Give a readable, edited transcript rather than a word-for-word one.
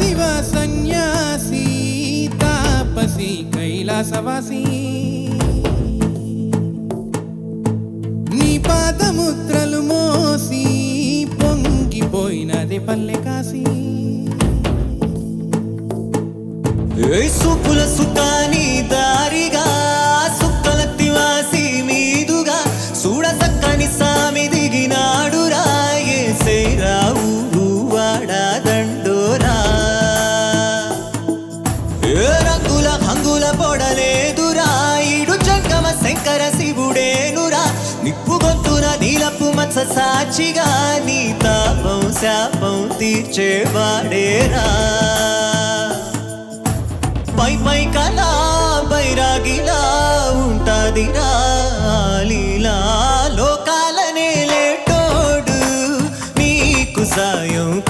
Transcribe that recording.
శివ సన్యాసి తాపసి కైలాసవాసి నీ పాదముద్రలు మోసి పొంగిపోయినది పల్లె కాసి సుకుల సుఖాని దారిగా సుక్కల తివాసి మీదుగా చూడ చక్కని సామి దిగినాడు రాయేసే రావురు వాడా దండోరా రంగుల హంగుల పొడలేదురా ఇడు జంగమ శంకర శివుడేనురా నిప్పు గొంతున నీలపు మత్స సాక్షిగా నీ తాపం శాపం తీర్చేవాడేరా పై పై కళా బైరాగిలా ఉంటదిరా లీలా లోకాలనే లేటోడు నీకు సాయం